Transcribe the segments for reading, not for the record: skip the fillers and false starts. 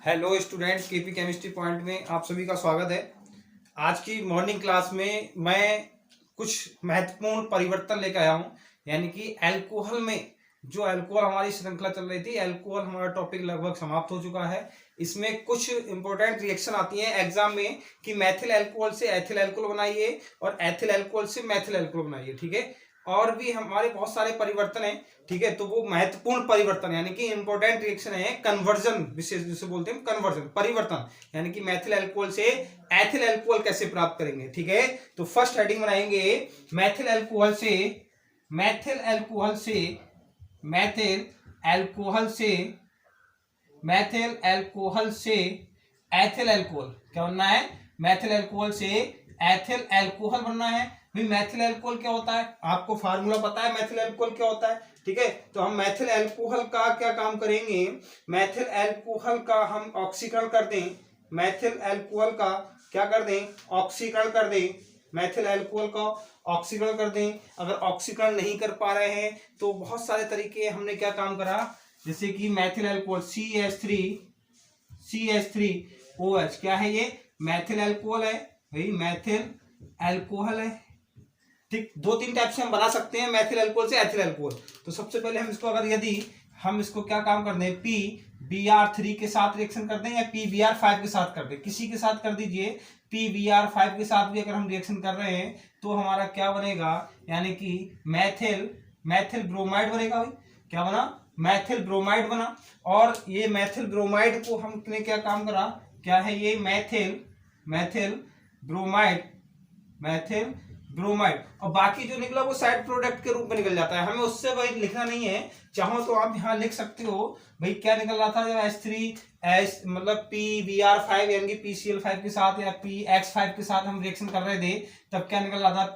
Hello student, KP chemistry point में आप सभी का स्वागत है। आज की मॉर्निंग क्लास में मैं कुछ महत्वपूर्ण परिवर्तन लेकर आया हूं, यानी कि अल्कोहल में जो अल्कोहल हमारी श्रृंखला चल रही थी, अल्कोहल हमारा टॉपिक लगभग समाप्त हो चुका है। इसमें कुछ इंपॉर्टेंट रिएक्शन आती हैं एग्जाम में कि मैथिल अल्कोहल से एथिल अल्कोहल बनाइए और एथिल अल्कोहल से मैथिल अल्कोहल बनाइए, ठीक है। और भी हमारे बहुत सारे परिवर्तन हैं, ठीक है। तो वो महत्वपूर्ण परिवर्तन यानी कि इंपॉर्टेंट रिएक्शन है कन्वर्जन, विशेष जिसे बोलते हैं कन्वर्जन, परिवर्तन, यानी कि मैथिल अल्कोहल से एथिल अल्कोहल कैसे प्राप्त करेंगे, ठीक है। तो फर्स्ट हेडिंग बनाएंगे मैथिल अल्कोहल से मैथिल अल्कोहल से मैथिल अल्कोहल से मैथिल अल्कोहल से एथिल अल्कोहल क्या बनना है, मैथिल अल्कोहल से एथिल अल्कोहल बनना है। भाई मैथिल अल्कोहल क्या होता है, आपको फार्मूला पता है मैथिल अल्कोहल क्या होता है, ठीक है। तो हम मैथिल अल्कोहल का क्या काम करेंगे, मैथिल अल्कोहल का हम ऑक्सीकरण कर दें, मैथिल अल्कोहल का क्या कर दें, ऑक्सीकरण कर दें, मैथिल अल्कोहल का ऑक्सीकरण कर दें। अगर ऑक्सीकरण नहीं कर पा रहे हैं तो बहुत सारे तरीके हमने क्या काम करा, जैसे कि मैथिल अल्कोहल CH3OH क्या है, ये मैथिल अल्कोहल है भाई, मैथिल अल्कोहल है, ठीक। दो तीन टाइप से हम बना सकते हैं मैथिल अल्कोहल से एथिल अल्कोहल। तो सबसे पहले हम इसको अगर यदि हम इसको क्या काम कर दें, PBr3 के साथ रिएक्शन कर दें या PBr5 के साथ कर दें, किसी के साथ कर दीजिए। PBr5 के साथ भी अगर हम रिएक्शन कर रहे हैं तो हमारा क्या बनेगा, यानी कि मैथिल ब्रोमाइड बनेगा। भाई क्या बना, मैथिल ब्रोमाइड बना। और ये मैथिल ब्रोमाइड को हमने क्या काम करा, क्या है ये मैथिल ब्रोमाइड और बाकी जो निकला वो साइड प्रोडक्ट के रूप में निकल जाता है, हमें उससे वही लिखना नहीं है। चाहो तो आप यहाँ लिख सकते हो भाई क्या निकल रहा था जब H3 मतलब PBr5 यानी कि PCl5 के साथ या PX5 के साथ हम रिएक्शन कर रहे थे, तब क्या निकल रहा था,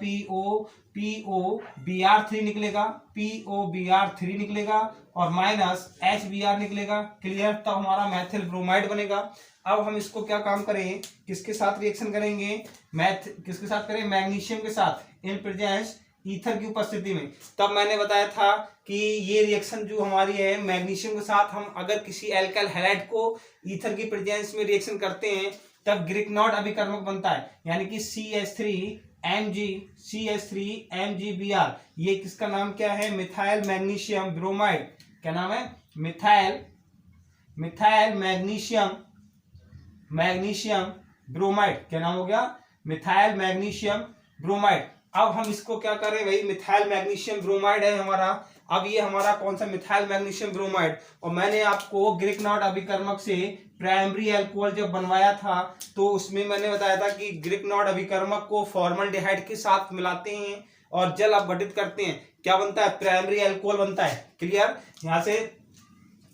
POBr3 निकलेगा, POBr3 निकलेगा और माइनस HBr निकलेगा, क्लियर। तब हमारा मैथिल ब्रोमाइड बनेगा। अब हम इसको क्या काम करें, किसके साथ रिएक्शन करेंगे, किसके साथ करें, मैग्नीशियम के साथ इन प्रेजेंस ईथर की उपस्थिति में। तब मैंने बताया था कि ये रिएक्शन जो हमारी है मैग्नीशियम के साथ, हम अगर किसी एल्काइल हैलाइड को ईथर की प्रेजेंस में रिएक्शन करते हैं तब ग्रिकनॉट अभिकर्मक बनता है, यानी कि CH3MgBr। ये किसका नाम क्या है, मिथाइल मैग्नीशियम ब्रोमाइड। क्या नाम है, मिथाइल मैग्नीशियम ब्रोमाइड। क्या नाम हो गया, मिथाइल मैग्नीशियम ब्रोमाइड। अब हम इसको क्या कर रहे हैं भाई, मिथाइल मैग्नीशियम ब्रोमाइड है हमारा। अब ये हमारा कौन सा, मिथाइल मैग्नीशियम ब्रोमाइड। और मैंने आपको ग्रिकनॉट अभिकर्मक से प्राइमरी अल्कोहल जब बनवाया था तो उसमें मैंने बताया था कि ग्रिकनॉट अभिकर्मक को फॉर्मल्डिहाइड के साथ मिलाते हैं और जल अपघटित करते हैं, क्या बनता है, प्राइमरी अल्कोहल बनता है, क्लियर। यहाँ से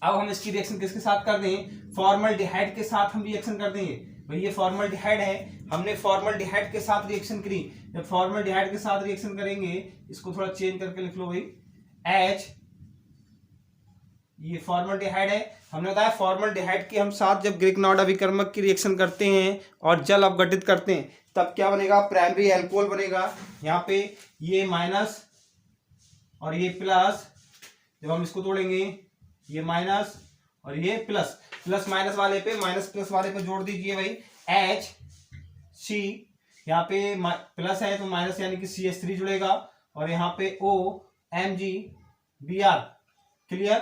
अब हम इसकी रिएक्शन किसके साथ कर दें, फॉर्मल्डिहाइड के साथ हम रिएक्शन कर देंगे। भाई ये फॉर्मल्डिहाइड है, हमने फॉर्मल्डिहाइड के साथ रिएक्शन करी, जब फॉर्मल्डिहाइड के साथ रिएक्शन करेंगे, इसको थोड़ा चेंज करके लिख लो भाई, H, ये फॉर्मल्डिहाइड है। हमने बताया फॉर्मल्डिहाइड के हम साथ जब ग्रिकनॉट अभिकर्मक की रिएक्शन करते हैं और जल अपघटित करते हैं तब क्या बनेगा, प्राइमरी अल्कोहल बनेगा। यहाँ पे ये माइनस और ये प्लस, जब हम इसको तोड़ेंगे ये माइनस और ये प्लस, प्लस माइनस वाले पे माइनस प्लस वाले पे जोड़ दीजिए भाई, HC, यहाँ पे प्लस है तो माइनस यानी कि CH3 जुड़ेगा और यहाँ पे OMgBr, क्लियर,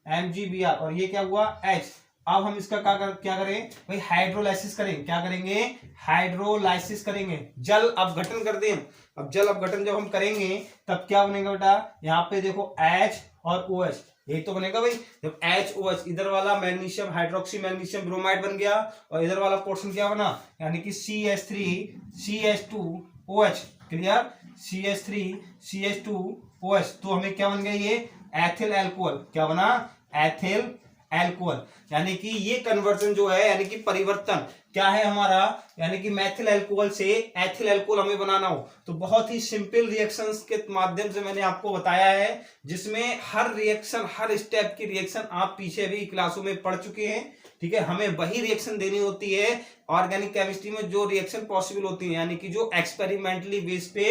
MgBr और ये क्या हुआ H। अब हम इसका क्या करें भाई, हाइड्रोलाइसिस करें, क्या करेंगे, हाइड्रोलाइसिस करेंगे, जल अपघटन कर दें। अब जल अपघटन जब हम करेंगे तब क्या बनेगा बेटा, यहाँ पे देखो H और OH, यही तो बनेगा भाई। जब HOH, इधर वाला मैग्नीशियम हाइड्रोक्सी मैग्नीशियम ब्रोमाइड बन गया और इधर वाला पोर्शन क्या बना, यानी कि CH3CH2OH, क्लियर, CH3CH2OH। तो हमें क्या बन गया, ये एथिल अल्कोहल, क्या बना, एथिल अल्कोहल। यानी कि ये कन्वर्जन जो है यानी कि परिवर्तन क्या है हमारा, यानी कि मैथिल अल्कोहल से एथिल अल्कोहल हमें बनाना हो तो बहुत ही सिंपल रिएक्शंस के माध्यम से मैंने आपको बताया है, जिसमें हर रिएक्शन, हर स्टेप की रिएक्शन आप पीछे भी क्लासों में पढ़ चुके हैं, ठीक है। हमें वही रिएक्शन देनी होती है ऑर्गेनिक केमिस्ट्री में जो रिएक्शन पॉसिबल होती है, यानी कि जो एक्सपेरिमेंटली बेस पे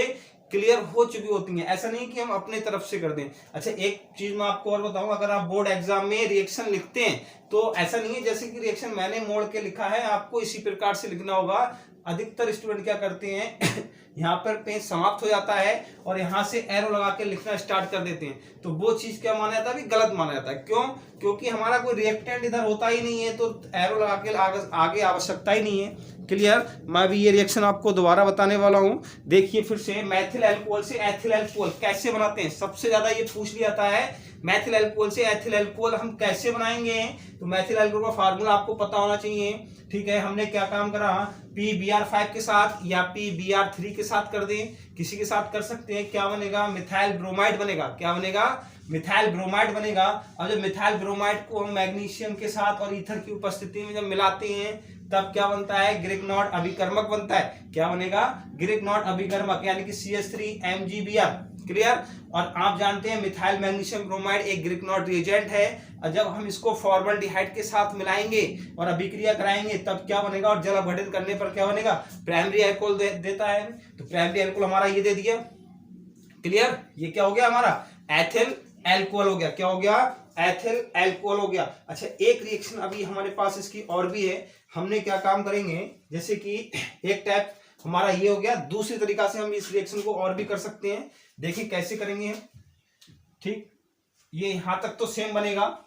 क्लियर हो चुकी होती हैं, ऐसा नहीं कि हम अपने तरफ से कर दें। अच्छा एक चीज मैं आपको और बताऊं, अगर आप बोर्ड एग्जाम में रिएक्शन लिखते हैं तो ऐसा नहीं है जैसे कि रिएक्शन मैंने मोड़ के लिखा है, आपको इसी प्रकार से लिखना होगा। अधिकतर स्टूडेंट क्या करते हैं यहाँ पर पेज समाप्त हो जाता है और यहाँ से एरो लगा के लिखना स्टार्ट कर देते हैं, तो वो चीज क्या माना जाता है, भी गलत माना जाता है। क्यों? क्योंकि हमारा कोई रिएक्टेंट इधर होता ही नहीं है, तो एरो लगा के आगे आवश्यकता ही नहीं है। क्लियर? मैं भी ये रिएक्शन आपको दोबारा बताने वाला हूँ। देखिए फिर से, मैथिल अल्कोहल से एथिल अल्कोहल कैसे बनाते हैं, सबसे ज्यादा ये पूछ लिया जाता है। मैथिल अल्कोहल से एथिल अल्कोहल हम कैसे बनाएंगे, तो मैथिल अल्कोहल का फार्मूला आपको पता होना चाहिए। ठीक है, हमने क्या काम करा, PBr5 के साथ या PBr3 के साथ कर दें, किसी के साथ कर सकते हैं। क्या बनेगा, मिथाइल ब्रोमाइड बनेगा। क्या बनेगा, मिथाइल ब्रोमाइड बनेगा। और जब मिथाइल ब्रोमाइड को हम मैग्नीशियम के साथ और ईथर की उपस्थिति में जब मिलाते हैं तब क्या बनता है, ग्रिग्नॉट अभिकर्मक बनता है। क्या बनेगा, ग्रिग्नॉट अभिकर्मक, यानी कि CH3MgBr। क्लियर? और आप जानते हैं मिथाइल मैग्नीशियम ब्रोमाइड एक ग्रिग्नॉट रिएजेंट है, और जब हम इसको फॉर्मल्डिहाइड के साथ मिलाएंगे और अभिक्रिया कराएंगे तब क्या बनेगा, और जल अपघटन करने पर क्या बनेगा, प्राइमरी अल्कोहल देता है। तो प्राइमरी अल्कोहल हमारा ये दे दिया। क्लियर? ये क्या हो गया, हमारा एथिल अल्कोहल हो गया। क्या हो गया, एथिल अल्कोहल हो गया। अच्छा एक रिएक्शन अभी हमारे पास इसकी और भी है, हमने क्या काम करेंगे, जैसे कि एक टाइप हमारा ये हो गया, दूसरी तरीका से हम इस रिएक्शन को और भी कर सकते हैं। देखिए कैसे करेंगे हम। ठीक, ये यहां तक तो सेम बनेगा,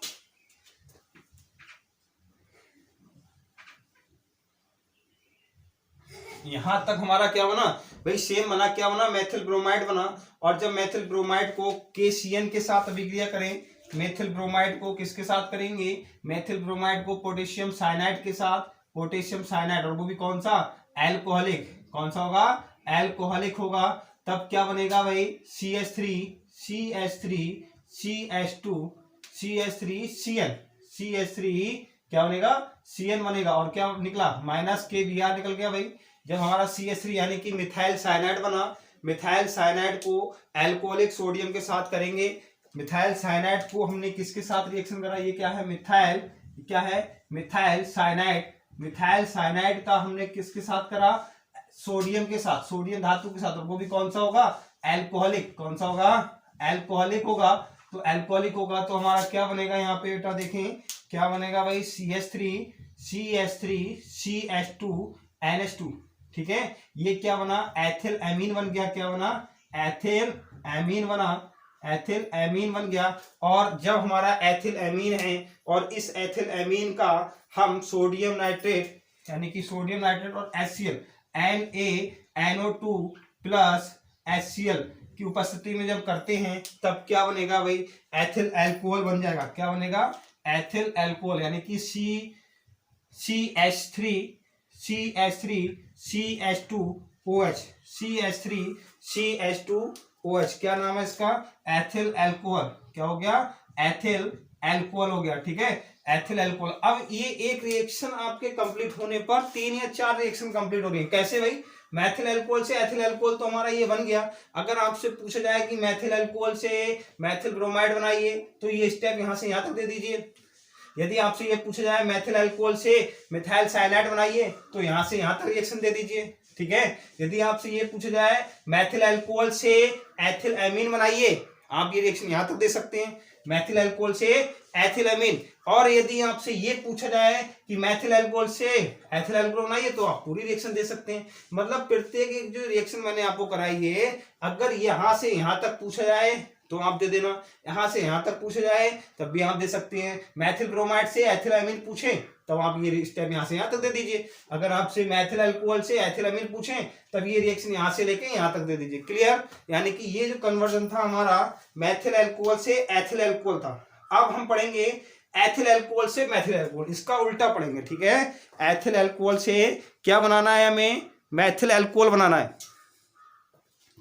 यहां तक हमारा क्या बना भाई, सेम बना। क्या बना, मेथिल ब्रोमाइड बना। और जब मेथिल ब्रोमाइड को KCN के साथ अभिक्रिया करें, मेथिल ब्रोमाइड को किसके साथ करेंगे, मेथिल ब्रोमाइड को पोटेशियम साइनाइड के साथ, पोटेशियम साइनाइड, और वो भी कौन सा, एल्कोहलिक। कौन सा होगा, एल्कोहलिक होगा। तब क्या बनेगा भाई, CH3 CH3 CH2 CH3 CH3 क्या बनेगा, CN बनेगा। और क्या निकला, -KBr निकल गया भाई। जब हमारा CH3 यानी कि मिथाइल साइनाइड बना, मिथाइल साइनाइड को एल्कोहलिक सोडियम के साथ करेंगे। मिथाइल साइनाइड को हमने किसके साथ रिएक्शन करा, ये क्या है, मिथाइल, क्या है, मिथाइल साइनाइड। मिथाइल साइनाइड का हमने किसके साथ करा, सोडियम के साथ, सोडियम धातु के साथ, और वो भी कौन सा होगा, एल्कोहलिक। कौन सा होगा, एल्कोहलिक होगा। तो एल्कोहलिक होगा तो हमारा क्या बनेगा, यहाँ पे बेटा देखें क्या बनेगा भाई, CH3 CH2 NH2। ठीक है, ये क्या बना, एथिल एमीन बन गया। क्या बना, एथिल एमीन बना, एथिल एमीन बन गया। और जब हमारा एथिल एमीन है और इस एथिल एमीन का हम सोडियम नाइट्रेट यानी कि सोडियम नाइट्रेट और HCl NaNO2 प्लस HCl की उपस्थिति में जब करते हैं तब क्या बनेगा भाई, एथिल अल्कोहल बन जाएगा। क्या बनेगा, एथिल अल्कोहल, यानी कि CH3 CH2OH CH3 CH2OH। क्या नाम है इसका, एथिल अल्कोहल। क्या हो गया, एथिल अल्कोहल हो गया। ठीक है, एथिल अल्कोहल। अब ये एक रिएक्शन आपके कंप्लीट होने पर 3 या 4 रिएक्शन कंप्लीट हो गए। कैसे भाई, मैथिल अल्कोहल से एथिल अल्कोहल तो हमारा ये बन गया। अगर आपसे पूछा जाए कि मैथिल अल्कोहल से मैथिल ब्रोमाइड बनाइए तो ये स्टेप यहां से यहां तक दे दीजिए। यदि आपसे ये पूछा जाए मैथिल अल्कोहल से मिथाइल साइनाइड बनाइए तो यहां से यहां तक रिएक्शन दे दीजिए। ठीक है, यदि आपसे ये पूछा जाए मैथिल अल्कोहल से एथिल एमीन बनाइए, आप ये रिएक्शन यहां तक दे सकते हैं, मैथिल अल्कोहल से एथिल एमीन। और यदि आपसे ये पूछा जाए कि मैथिल अल्कोहल से एथिल अल्कोहल बनाइए तो आप पूरी रिएक्शन दे सकते हैं। मतलब प्रत्येक एक जो रिएक्शन मैंने आपको कराई है, अगर यहां से यहां तक पूछा जाए तो आप दे देना, यहां से यहां तक पूछा जाए तब भी आप दे सकते हैं। मैथिल ब्रोमाइड से एथिल एमीन पूछे तब आप ये स्टेप यहां से यहां तक दे दीजिए। अगर आपसे मैथिल अल्कोहल से एथिल एमीन पूछे तब ये रिएक्शन यहां से लेके यहां तक दे दीजिए। क्लियर? यानी कि ये जो कन्वर्जन था हमारा मैथिल अल्कोहल से एथिल अल्कोहल था। अब हम पढ़ेंगे एथिल अल्कोहल से मैथिल अल्कोहल, इसका उल्टा पढ़ेंगे। ठीक है, एथिल अल्कोहल से क्या बनाना है, हमें मैथिल अल्कोहल बनाना है।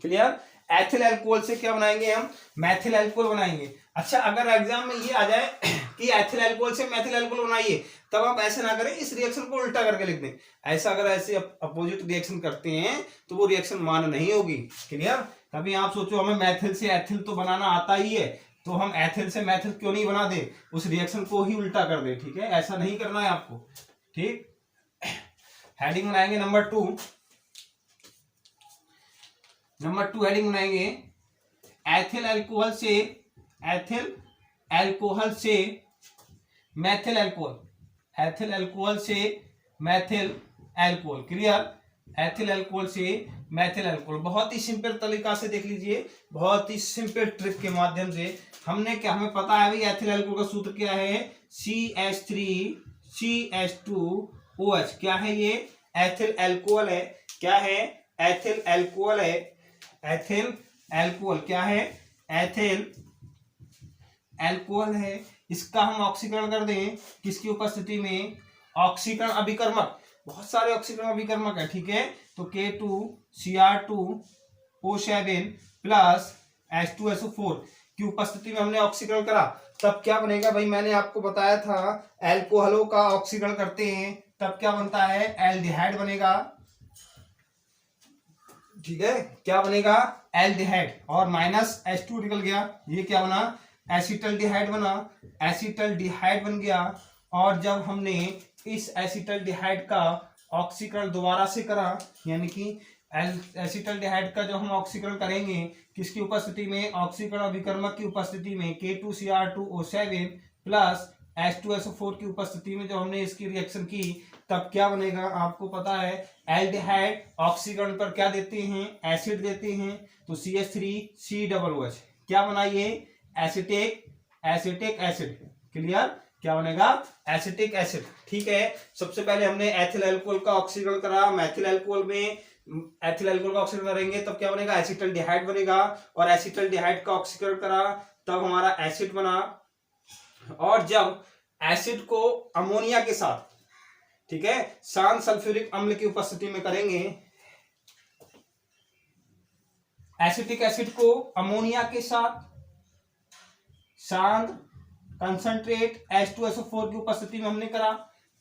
क्लियर? एथिल अल्कोहल से क्या बनाएंगे हम, मैथिल अल्कोहल बनाएंगे। अच्छा, अगर एग्जाम में ये आ जाए कि एथिल अल्कोहल से मैथिल अल्कोहल बनाइए, तब आप ऐसे ना करें, इस रिएक्शन को उल्टा करके लिख दें। ऐसा अगर ऐसे अपोजिट रिएक्शन करते हैं तो वो रिएक्शन मान्य नहीं होगी। क्लियर? कभी आप सोचो हमें मैथिल से एथिल तो बनाना आता ही है, तो हम एथिल से मैथिल क्यों नहीं बना दे, उस रिएक्शन को ही उल्टा कर दे। ठीक है, ऐसा नहीं करना है आपको। ठीक, हेडिंग बनाएंगे नंबर 2। नंबर 2 हेडिंग बनाएंगे एथिल अल्कोहल से मैथिल अल्कोहल, एथिल अल्कोहल से Maithil alcohol. Clear? Ethyl alcohol से मैथिल अल्कोहल। बहुत ही सिंपल तरीका से देख लीजिए, बहुत ही सिंपल ट्रिक के माध्यम से हमने क्या, हमें पता है भाई एथिल अल्कोहल का सूत्र क्या है, CH3CH2OH। क्या है ये? एथिल अल्कोहल है। क्या है? एथिल अल्कोहल है। एथिल अल्कोहल क्या है? एथिल अल्कोहल है। इसका हम ऑक्सीकरण कर दें किसकी उपस्थिति में? ऑक्सीकरण अभिकर्मक, बहुत सारे ऑक्सीकरण अभिकर्मक है, ठीक है। तो K2Cr2O7 प्लस H2SO4 की उपस्थिति में हमने ऑक्सीकरण करा, तब क्या बनेगा भाई? मैंने आपको बताया था अल्कोहलों का ऑक्सीकरण करते हैं तब क्या बनता है? एल्डिहाइड बनेगा, ठीक है। क्या बनेगा? एल्डिहाइड। और माइनस H2 निकल गया, ये क्या बना? एसिटल्डिहाइड बना। एसिटल्डिहाइड बन गया। और जब हमने इस एसिटल्डिहाइड का ऑक्सीकरण दोबारा से करा, यानी कि एसिटल्डिहाइड का जब हम ऑक्सीकरण करेंगे किसकी उपस्थिति में? ऑक्सीकरण अभिकर्मक की उपस्थिति में K2Cr2O7 प्लस H2SO4 की उपस्थिति में जब हमने इसकी रिएक्शन की, तब क्या बनेगा? आपको पता है एल्डिहाइड ऑक्सीकरण पर क्या देते हैं? एसिड देते हैं। तो CH3COOH क्या बना? ये एसिटिक एसिड। क्लियर? क्या बनेगा? एसिटिक एसिड, ठीक है। सबसे पहले हमने एथिल अल्कोहल का ऑक्सीकरण करा, मैथिल अल्कोहल में एथिल अल्कोहल का ऑक्सीकरण करेंगे तब क्या बनेगा? एसिटल्डिहाइड बनेगा। और एसिटल्डिहाइड का ऑक्सीकरण करा तब हमारा एसिड बना। और जब एसिड को अमोनिया के साथ, ठीक है, शांत सल्फ्यूरिक अम्ल की उपस्थिति में करेंगे, एसिटिक एसिड को अमोनिया के साथ शांत कंसंट्रेट H2SO4 की उपस्थिति में हमने करा,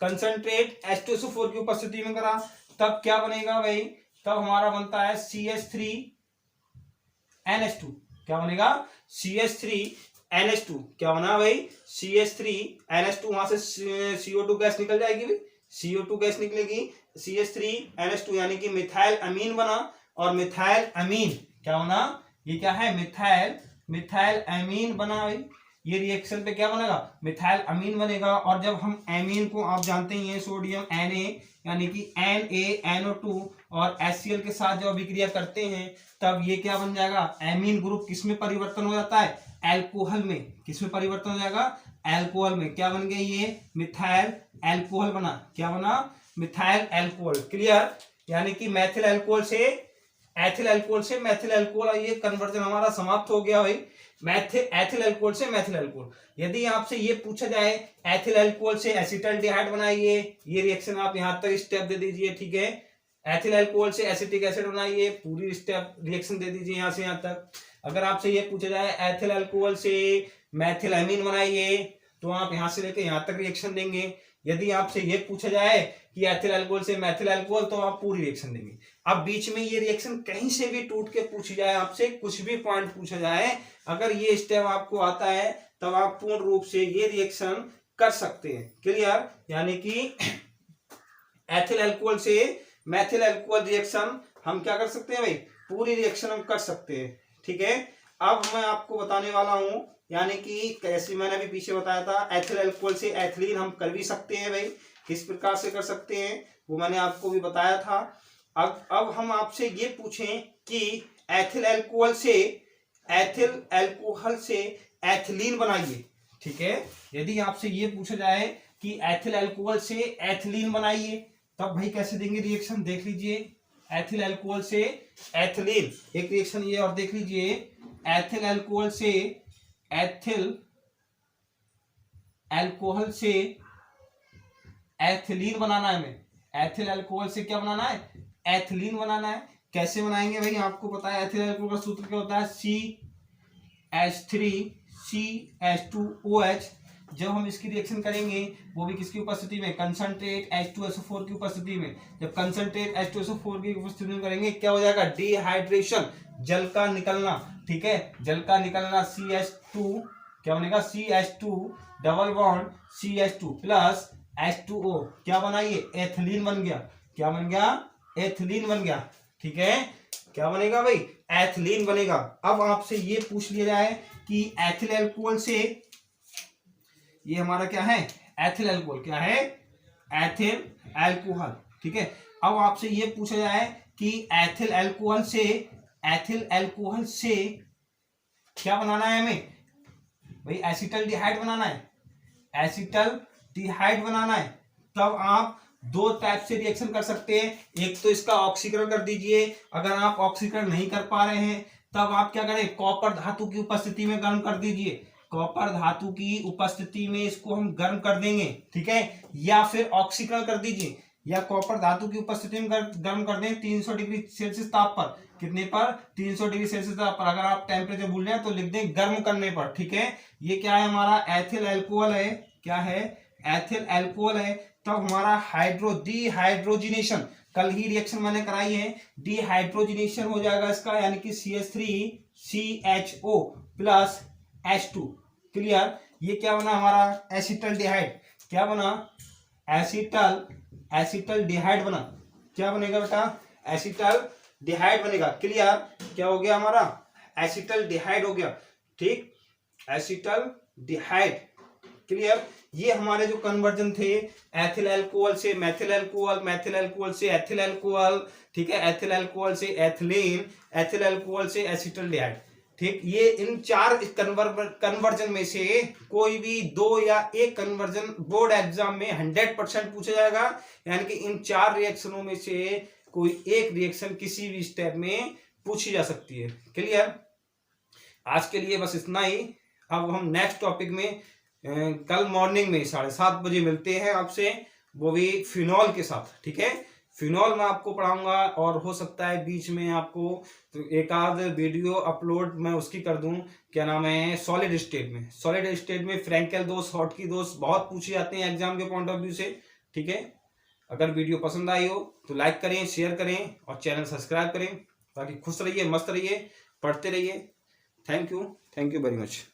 कंसंट्रेट H2SO4 की उपस्थिति में करा, तब क्या बनेगा भाई? तब हमारा बनता है CH3NH2। क्या बनेगा? CH3NH2। क्या बना भाई? CH3NH2। वहां से CO2 गैस निकल जाएगी भाई, CO2 गैस निकलेगी, CH3NH2 यानी कि मिथाइल अमीन बना। और मिथाइल अमीन क्या बना? ये क्या है? मिथाइल अमीन बना भाई। ये रिएक्शन पे क्या बनेगा? मिथाइल अमीन बनेगा। और जब हम एमीन को, आप जानते ही हैं, सोडियम Na यानी कि NaNO2 और HCl के साथ जब अभिक्रिया करते हैं तब ये क्या बन जाएगा? एमीन ग्रुप किसमें परिवर्तन हो जाता है? अल्कोहल में। किसमें परिवर्तन हो जाएगा? अल्कोहल में। क्या बन गया? ये मिथाइल अल्कोहल बना। क्या बना? Methyl alcohol. क्लियर? यानी कि मैथिल अल्कोहल से एथिल अल्कोहल से मैथिल अल्कोहल, ये कन्वर्जन हमारा समाप्त हो गया भाई। एथिल अल्कोहल से मैथिल अल्कोहल। यदि आपसे ये पूछा जाए एथिल अल्कोहल से एसिटल्डिहाइड बनाइए, ये रिएक्शन आप यहां तक स्टेप दे दीजिए, ठीक है। एथिल अल्कोहल से एसिटिक एसिड बनाइए, पूरी स्टेप रिएक्शन दे दीजिए यहां से यहां तक। अगर आपसे ये पूछा जाए एथिल अल्कोहल से मैथिल अमीन बनाइए, तो आप यहां से लेके यहां तक रिएक्शन देंगे। यदि आपसे ये पूछा जाए कि एथिल अल्कोहल से मैथिल अल्कोहल, तो आप पूरी रिएक्शन देंगे। अब बीच में ये रिएक्शन कहीं से भी टूट के पूछी जाए, आपसे कुछ भी पॉइंट पूछा जाए, अगर ये स्टेप आपको आता है तब आप पूर्ण रूप से ये रिएक्शन कर सकते हैं। क्लियर? यानी कि एथिल अल्कोहल से मैथिल अल्कोहल रिएक्शन हम क्या कर सकते हैं भाई? पूरी रिएक्शन हम कर सकते हैं, ठीक है। अब मैं आपको बताने वाला हूं, यानी कि कैसे मैंने अभी पीछे बताया था, एथिल अल्कोहल से एथिलीन हम कर भी सकते हैं भाई। किस प्रकार से कर सकते हैं वो मैंने आपको भी बताया था। अब हम आपसे ये पूछें कि एथिल अल्कोहल से एथिलीन बनाइए, ठीक है। यदि आपसे ये पूछा जाए कि एथिल अल्कोहल से एथिलीन बनाइए, तब भाई कैसे देंगे रिएक्शन? देख लीजिए, एथिल अल्कोहल से एथिलीन, एक रिएक्शन ये और देख लीजिए। एथिल अल्कोहल से एथिलीन बनाना है हमें। एथिल अल्कोहल से क्या बनाना है? एथिलीन बनाना है। कैसे बनाएंगे भाई? आपको पता है एथिल अल्कोहल का सूत्र क्या होता है? CH3CH2OH। जब हम इसकी रिएक्शन करेंगे, वो भी किसकी उपस्थिति में? कंसंट्रेट H2SO4 की उपस्थिति में। जब कंसंट्रेट H2SO4 की उपस्थिति में करेंगे, क्या हो जाएगा? डिहाइड्रेशन, जल का निकलना, ठीक है, जल का निकलना। CH2 क्या बनेगा? CH2 double bond CH2 plus H2O क्या बना? ये एथिलीन बन गया। क्या बन गया? एथिलीन बन गया, ठीक है। क्या बनेगा भाई? एथिलीन बनेगा। अब आपसे ये पूछ लिया जाए कि एथिल अल्कोहल से, ये हमारा क्या है, एथिल अल्कोहल, क्या है, एथिल अल्कोहल, ठीक है। अब आपसे ये पूछा जाए कि एथिल अल्कोहल से, एथिल अल्कोहल से क्या बनाना है हमें, भाई एसिटल्डिहाइड बनाना है, एसिटल्डिहाइड बनाना है। तब आप दो टाइप से रिएक्शन कर सकते हैं, एक तो इसका ऑक्सीकरण कर दीजिए, अगर आप ऑक्सीकरण नहीं कर पा रहे हैं तब आप क्या करें, कॉपर धातु की उपस्थिति में गर्म कर दीजिए, कॉपर धातु की उपस्थिति में इसको हम गर्म कर देंगे, ठीक है। या फिर ऑक्सीकरण कर दीजिए, या कॉपर धातु की उपस्थिति में गर्म कर दें 300 डिग्री सेल्सियस ताप पर, कितने पर, 300 डिग्री सेल्सियस ताप पर। अगर आप टेम्परेचर भूल जाए तो लिख दें गर्म करने पर, ठीक है। ये क्या है, हमारा एथिल अल्कोहल है, क्या है, एथिल अल्कोहल है। तब हमारा डिहाइड्रोजिनेशन, कल ही रिएक्शन मैंने कराई है, डिहाइड्रोजिनेशन हो जाएगा इसका, यानी कि CH3CHO प्लस H2, क्लियर। ये क्या बना हमारा, एसिटल्डिहाइड, क्या बना, एसिटल्डिहाइड बना, क्या बनेगा बेटा, एसिटल्डिहाइड बनेगा, क्लियर। क्या हो गया हमारा, एसिटल्डिहाइड हो गया, ठीक, एसिटल्डिहाइड, क्लियर। ये हमारे जो कन्वर्जन थे एथिल अल्कोहल से मैथिल अल्कोहल, मैथिल अल्कोहल से एथिल अल्कोहल, ठीक है, एथिल अल्कोहल से एथिलीन, एथिल अल्कोहल से एसिटल्डिहाइड, ठीक। ये इन चार कन्वर्जन में से कोई भी दो या एक कन्वर्जन बोर्ड एग्जाम में 100% पूछा जाएगा, यानी कि इन चार रिएक्शनों में से कोई एक रिएक्शन किसी भी स्टेप में पूछी जा सकती है, क्लियर। आज के लिए बस इतना ही। अब हम नेक्स्ट टॉपिक में कल मॉर्निंग में 7:30 बजे मिलते हैं आपसे, वो भी फिनॉल के साथ, ठीक है। फिनॉल में आपको पढ़ाऊंगा, और हो सकता है बीच में आपको तो एक आध वीडियो अपलोड मैं उसकी कर दूं, क्या नाम है, सॉलिड स्टेट में। सॉलिड स्टेट में फ्रैंकेल दोष, हॉटकी दोष बहुत पूछे जाते हैं एग्जाम के पॉइंट ऑफ व्यू से, ठीक है। अगर वीडियो पसंद आई हो तो लाइक करें, शेयर करें और चैनल सब्सक्राइब करें, ताकि खुश रहिए, मस्त रहिए, पढ़ते रहिए। Thank you very much.